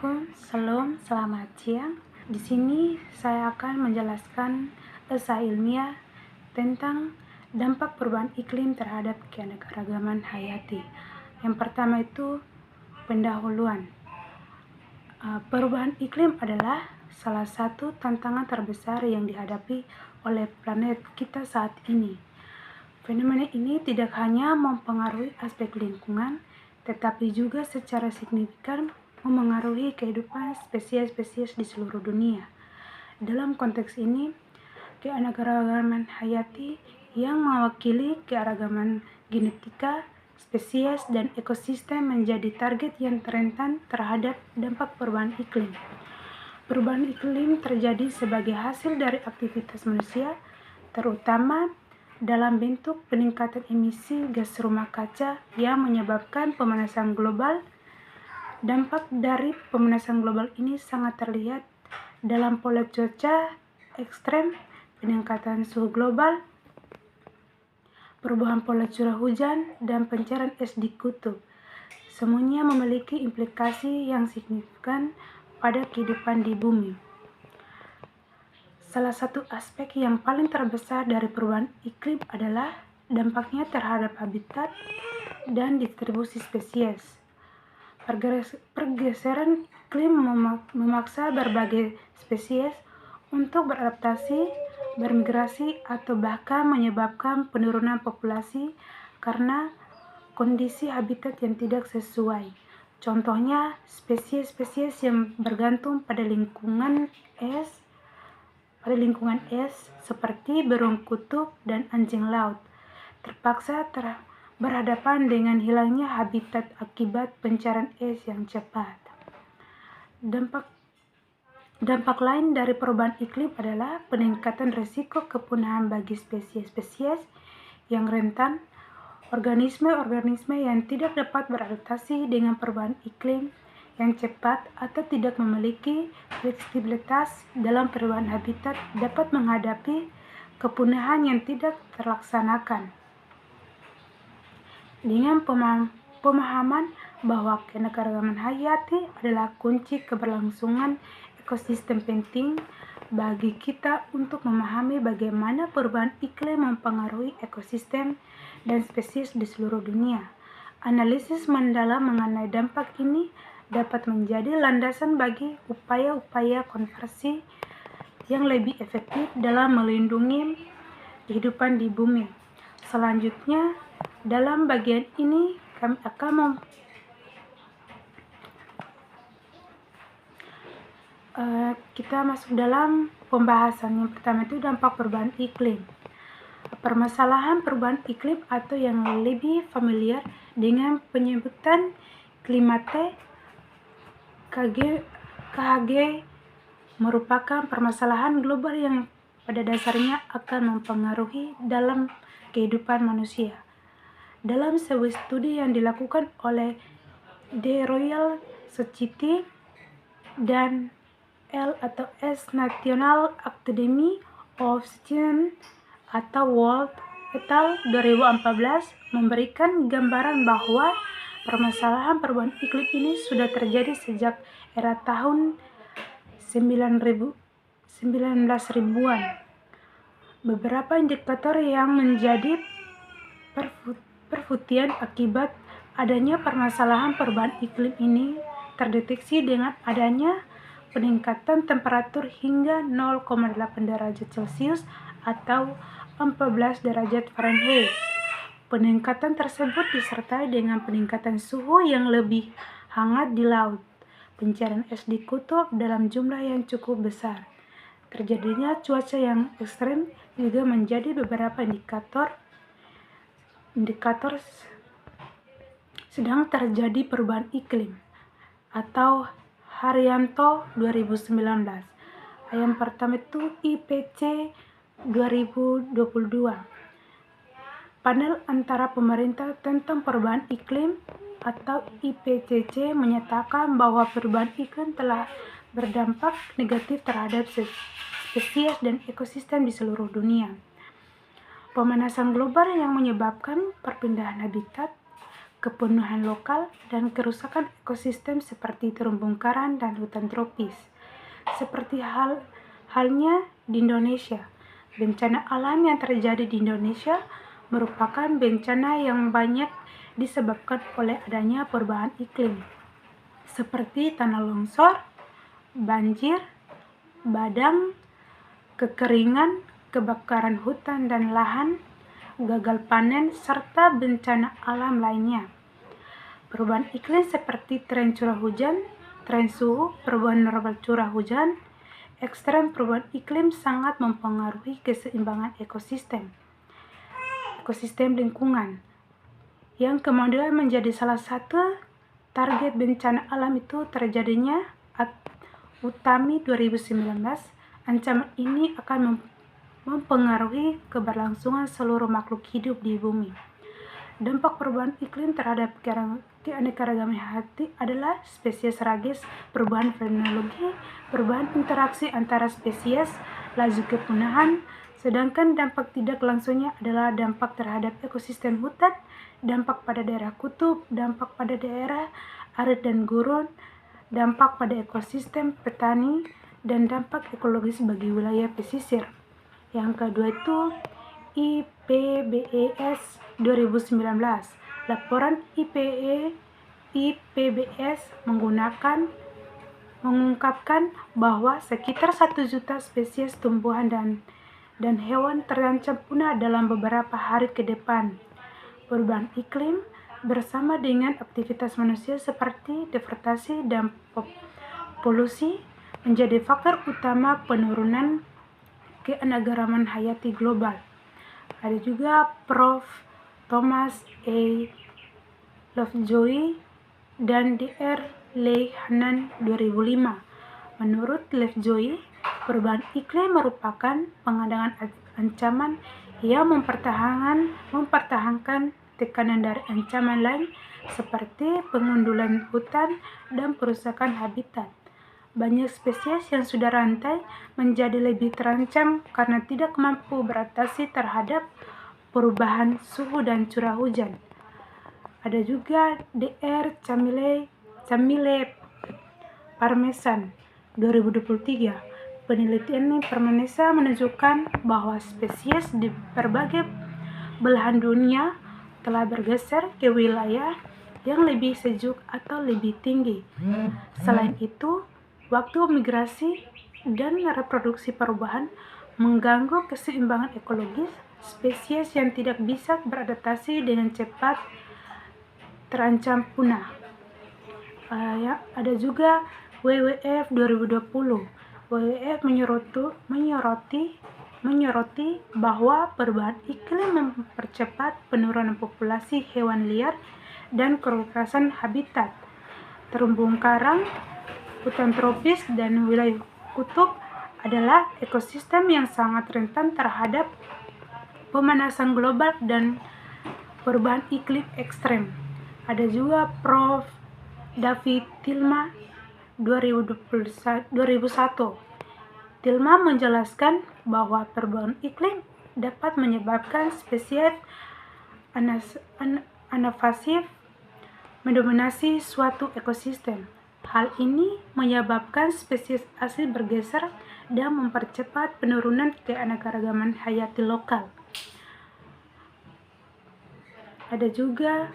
Assalamualaikum, selamat siang. Di sini saya akan menjelaskan esai ilmiah tentang dampak perubahan iklim terhadap keanekaragaman hayati. Yang pertama itu pendahuluan. Perubahan iklim adalah salah satu tantangan terbesar yang dihadapi oleh planet kita saat ini. Fenomena ini tidak hanya mempengaruhi aspek lingkungan, tetapi juga secara signifikan memengaruhi kehidupan spesies-spesies di seluruh dunia. Dalam konteks ini, keanekaragaman hayati yang mewakili keanekaragaman genetika, spesies, dan ekosistem menjadi target yang rentan terhadap dampak perubahan iklim. Perubahan iklim terjadi sebagai hasil dari aktivitas manusia, terutama dalam bentuk peningkatan emisi gas rumah kaca yang menyebabkan pemanasan global. Dampak dari pemanasan global ini sangat terlihat dalam pola cuaca ekstrem, peningkatan suhu global, perubahan pola curah hujan, dan pencairan es di kutub. Semuanya memiliki implikasi yang signifikan pada kehidupan di bumi. Salah satu aspek yang paling terbesar dari perubahan iklim adalah dampaknya terhadap habitat dan distribusi spesies. Pergeseran iklim memaksa berbagai spesies untuk beradaptasi, bermigrasi, atau bahkan menyebabkan penurunan populasi karena kondisi habitat yang tidak sesuai. Contohnya, spesies-spesies yang bergantung pada lingkungan es seperti burung kutub dan anjing laut terpaksa berhadapan dengan hilangnya habitat akibat pencairan es yang cepat. Dampak lain dari perubahan iklim adalah peningkatan risiko kepunahan bagi spesies-spesies yang rentan, organisme-organisme yang tidak dapat beradaptasi dengan perubahan iklim yang cepat atau tidak memiliki fleksibilitas dalam perubahan habitat dapat menghadapi kepunahan yang tidak terlaksanakan. Dengan pemahaman bahwa keanekaragaman hayati adalah kunci keberlangsungan ekosistem penting bagi kita untuk memahami bagaimana perubahan iklim mempengaruhi ekosistem dan spesies di seluruh dunia. Analisis mendalam mengenai dampak ini dapat menjadi landasan bagi upaya-upaya konservasi yang lebih efektif dalam melindungi kehidupan di bumi. Selanjutnya, dalam bagian ini kami akan kita masuk dalam pembahasan. Yang pertama itu dampak perubahan iklim. Permasalahan perubahan iklim atau yang lebih familiar dengan penyebutan klimate KHG merupakan permasalahan global yang pada dasarnya akan mempengaruhi dalam kehidupan manusia. Dalam sebuah studi yang dilakukan oleh The Royal Society dan L/S National Academy of Sciences atau World et al. 2014 memberikan gambaran bahwa permasalahan perubahan iklim ini sudah terjadi sejak era tahun 1900-an. Beberapa indikator yang menjadi perhatian akibat adanya permasalahan perubahan iklim ini terdeteksi dengan adanya peningkatan temperatur hingga 0,8 derajat Celcius atau 14 derajat Fahrenheit. Peningkatan tersebut disertai dengan peningkatan suhu yang lebih hangat di laut, pencairan es di kutub dalam jumlah yang cukup besar. Terjadinya cuaca yang ekstrem juga menjadi beberapa indikator sedang terjadi perubahan iklim atau Haryanto 2019. Yang pertama itu IPCC 2022. Panel antara pemerintah tentang perubahan iklim atau IPCC menyatakan bahwa perubahan iklim telah berdampak negatif terhadap spesies dan ekosistem di seluruh dunia. Pemanasan global yang menyebabkan perpindahan habitat, kepenuhan lokal, dan kerusakan ekosistem seperti terumbu karang dan hutan tropis. Seperti halnya di Indonesia, bencana alam yang terjadi di Indonesia merupakan bencana yang banyak disebabkan oleh adanya perubahan iklim, seperti tanah longsor, banjir, badang, kekeringan, kebakaran hutan dan lahan, gagal panen, serta bencana alam lainnya. Perubahan iklim seperti tren curah hujan, tren suhu, perubahan normal curah hujan, ekstrem perubahan iklim sangat mempengaruhi keseimbangan ekosistem lingkungan, yang kemudian menjadi salah satu target bencana alam itu terjadinya UTAMI 2019. Ancaman ini akan mempengaruhi keberlangsungan seluruh makhluk hidup di bumi. Dampak perubahan iklim terhadap keanekaragaman hayati adalah spesies rages, perubahan fenologi, perubahan interaksi antara spesies, laju kepunahan, sedangkan dampak tidak langsungnya adalah dampak terhadap ekosistem hutan, dampak pada daerah kutub, dampak pada daerah arid dan gurun, dampak pada ekosistem petani, dan dampak ekologis bagi wilayah pesisir. Yang kedua itu IPBES 2019. Laporan IPBES mengungkapkan bahwa sekitar 1 juta spesies tumbuhan dan hewan terancam punah dalam beberapa hari ke depan. Perubahan iklim bersama dengan aktivitas manusia seperti deforestasi dan polusi menjadi faktor utama penurunan keanekaragaman hayati global. Ada juga Prof. Thomas A. Lovejoy dan Dr. Leigh Hannan 2005. Menurut Lovejoy, perubahan iklim merupakan pengadangan ancaman yang mempertahankan tekanan dari ancaman lain seperti pengundulan hutan dan perusakan habitat. Banyak spesies yang sudah rantai menjadi lebih terancam karena tidak mampu beradaptasi terhadap perubahan suhu dan curah hujan. Ada juga Dr. Camille Parmesan 2023. Penelitian Parmesan menunjukkan bahwa spesies di berbagai belahan dunia telah bergeser ke wilayah yang lebih sejuk atau lebih tinggi. Selain itu, waktu migrasi dan reproduksi perubahan mengganggu keseimbangan ekologis. Spesies yang tidak bisa beradaptasi dengan cepat terancam punah. Ada juga WWF 2020. WWF menyoroti bahwa perubahan iklim mempercepat penurunan populasi hewan liar dan kekerasan habitat. Terumbu karang, hutan tropis, dan wilayah kutub adalah ekosistem yang sangat rentan terhadap pemanasan global dan perubahan iklim ekstrem. Ada juga Prof. David Tilman 2001. Tilman menjelaskan bahwa perubahan iklim dapat menyebabkan spesies invasif mendominasi suatu ekosistem. Hal ini menyebabkan spesies asli bergeser dan mempercepat penurunan keanekaragaman hayati lokal. Ada juga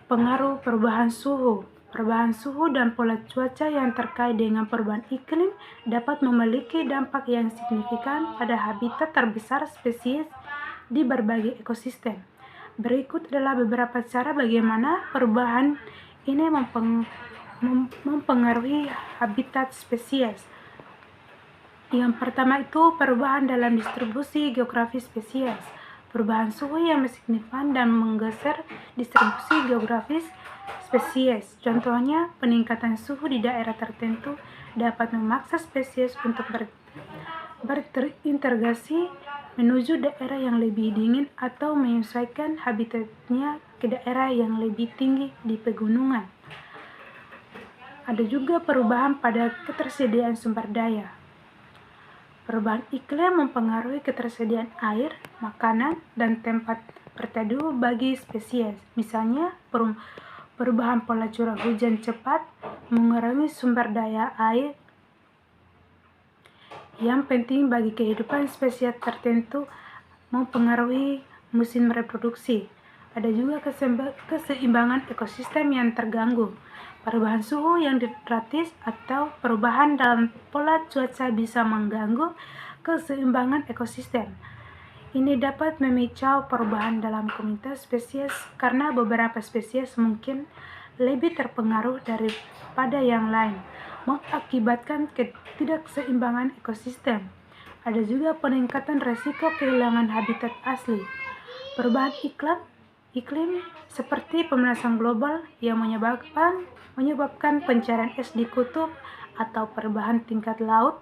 pengaruh perubahan suhu. Perubahan suhu dan pola cuaca yang terkait dengan perubahan iklim dapat memiliki dampak yang signifikan pada habitat terbesar spesies di berbagai ekosistem. Berikut adalah beberapa cara bagaimana perubahan ini mempengaruhi habitat spesies. Yang pertama itu perubahan dalam distribusi geografis spesies. Perubahan suhu yang signifikan dan menggeser distribusi geografis spesies. Contohnya, peningkatan suhu di daerah tertentu dapat memaksa spesies untuk berintegrasi menuju daerah yang lebih dingin atau menyesuaikan habitatnya ke daerah yang lebih tinggi di pegunungan. Ada juga perubahan pada ketersediaan sumber daya. Perubahan iklim mempengaruhi ketersediaan air, makanan, dan tempat berteduh bagi spesies, misalnya perubahan pola curah hujan cepat, mengurangi sumber daya air yang penting bagi kehidupan spesies tertentu, mempengaruhi musim reproduksi. Ada juga keseimbangan ekosistem yang terganggu. Perubahan suhu yang drastis atau perubahan dalam pola cuaca bisa mengganggu keseimbangan ekosistem. Ini dapat memicu perubahan dalam komunitas spesies karena beberapa spesies mungkin lebih terpengaruh daripada yang lain, mengakibatkan ketidakseimbangan ekosistem. Ada juga peningkatan risiko kehilangan habitat asli. Perubahan iklim seperti pemanasan global yang menyebabkan pencarian es di kutub atau perubahan tingkat laut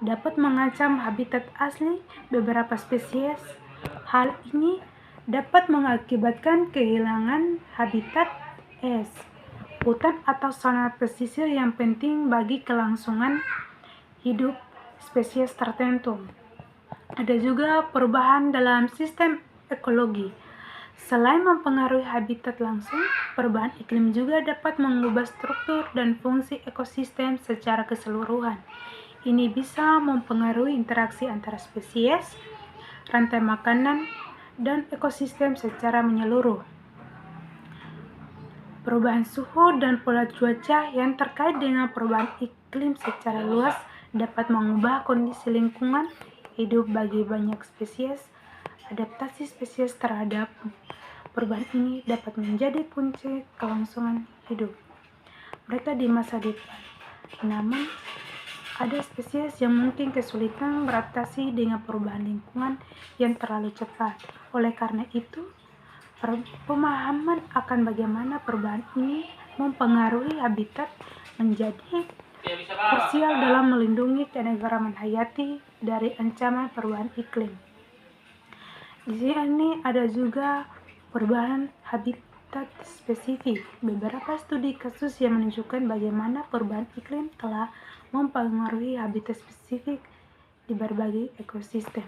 dapat mengancam habitat asli beberapa spesies. Hal ini dapat mengakibatkan kehilangan habitat es, hutan atau zona pesisir yang penting bagi kelangsungan hidup spesies tertentu. Ada juga perubahan dalam sistem ekologi. Selain mempengaruhi habitat langsung, perubahan iklim juga dapat mengubah struktur dan fungsi ekosistem secara keseluruhan. Ini bisa mempengaruhi interaksi antara spesies, rantai makanan, dan ekosistem secara menyeluruh. Perubahan suhu dan pola cuaca yang terkait dengan perubahan iklim secara luas dapat mengubah kondisi lingkungan hidup bagi banyak spesies. Adaptasi spesies terhadap perubahan ini dapat menjadi kunci kelangsungan hidup mereka di masa depan. Namun, ada spesies yang mungkin kesulitan beradaptasi dengan perubahan lingkungan yang terlalu cepat. Oleh karena itu, pemahaman akan bagaimana perubahan ini mempengaruhi habitat menjadi krusial dalam melindungi keanekaragaman hayati dari ancaman perubahan iklim. Di sini ada juga perubahan habitat spesifik. Beberapa studi kasus yang menunjukkan bagaimana perubahan iklim telah mempengaruhi habitat spesifik di berbagai ekosistem.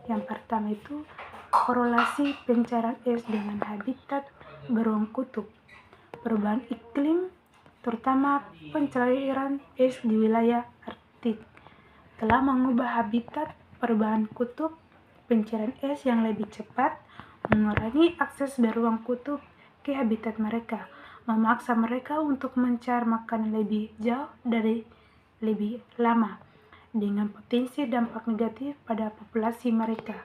Yang pertama itu korelasi pencarian es dengan habitat beruang kutub. Perubahan iklim, terutama pencairan es di wilayah Arktik, telah mengubah habitat perubahan kutub. Pencairan es yang lebih cepat mengurangi akses beruang kutub ke habitat mereka, memaksa mereka untuk mencari makanan lebih jauh dari lebih lama, dengan potensi dampak negatif pada populasi mereka.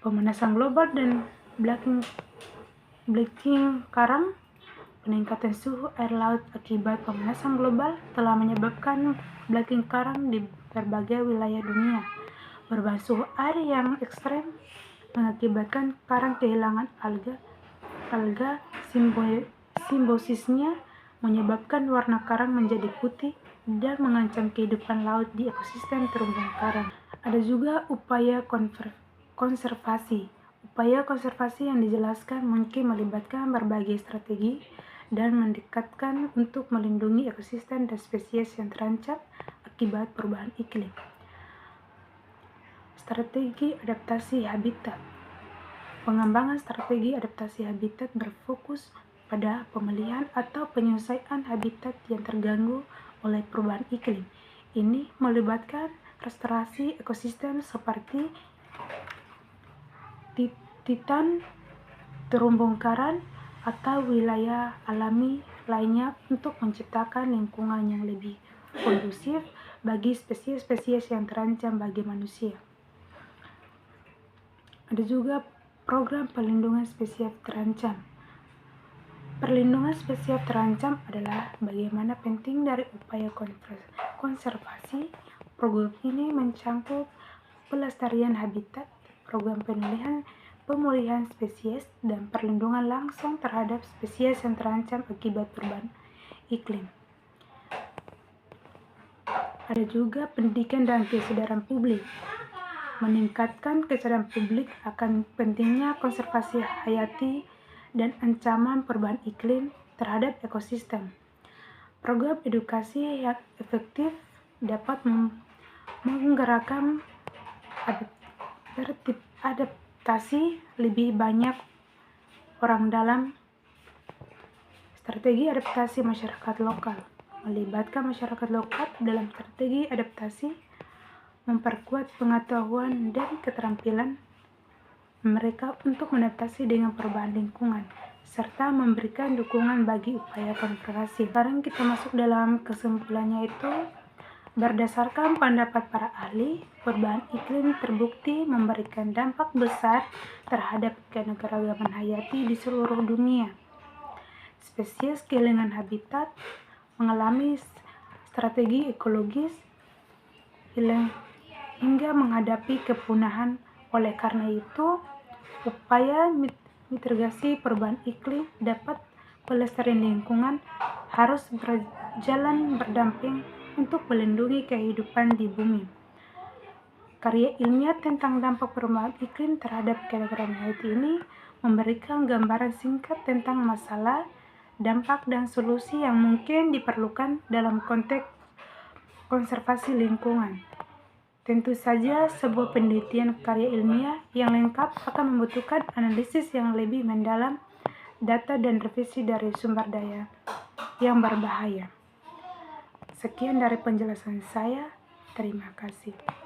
Pemanasan global dan bleaching karang. Peningkatan suhu air laut akibat pemanasan global telah menyebabkan bleaching karang di berbagai wilayah dunia. Perubahan suhu air yang ekstrem mengakibatkan karang kehilangan alga simbosisnya, menyebabkan warna karang menjadi putih dan mengancam kehidupan laut di ekosistem terumbu karang. Ada juga upaya konservasi. Upaya konservasi yang dijelaskan mungkin melibatkan berbagai strategi dan mendekatkan untuk melindungi ekosistem dan spesies yang terancam akibat perubahan iklim. Strategi adaptasi habitat. Pengembangan strategi adaptasi habitat berfokus pada pemilihan atau penyelesaian habitat yang terganggu oleh perubahan iklim. Ini melibatkan restorasi ekosistem seperti hutan, terumbu karang, atau wilayah alami lainnya untuk menciptakan lingkungan yang lebih kondusif bagi spesies-spesies yang terancam bagi manusia. Ada juga program perlindungan spesies terancam. Perlindungan spesies terancam adalah bagaimana penting dari upaya konservasi. Program ini mencakup pelestarian habitat, program pemulihan spesies, dan perlindungan langsung terhadap spesies yang terancam akibat perubahan iklim. Ada juga pendidikan dan kesadaran publik. Meningkatkan kesadaran publik akan pentingnya konservasi hayati dan ancaman perubahan iklim terhadap ekosistem. Program edukasi yang efektif dapat menggerakkan adaptasi adaptasi lebih banyak orang dalam. Strategi adaptasi masyarakat lokal. Melibatkan masyarakat lokal dalam strategi adaptasi, memperkuat pengetahuan dan keterampilan mereka untuk menadaptasi dengan perubahan lingkungan, serta memberikan dukungan bagi upaya konservasi. Sekarang kita masuk dalam kesimpulannya itu, berdasarkan pendapat para ahli, perubahan iklim terbukti memberikan dampak besar terhadap keanekaragaman hayati di seluruh dunia. Spesies kehilangan habitat, mengalami strategi ekologis hilang hingga menghadapi kepunahan. Oleh karena itu, upaya mitigasi perubahan iklim dapat pelestarian lingkungan harus berjalan berdamping untuk melindungi kehidupan di bumi. Karya ilmiah tentang dampak perubahan iklim terhadap keanekaragaman hayati ini memberikan gambaran singkat tentang masalah, dampak, dan solusi yang mungkin diperlukan dalam konteks konservasi lingkungan. Tentu saja, sebuah penelitian karya ilmiah yang lengkap akan membutuhkan analisis yang lebih mendalam, data dan revisi dari sumber daya yang berbahaya. Sekian dari penjelasan saya. Terima kasih.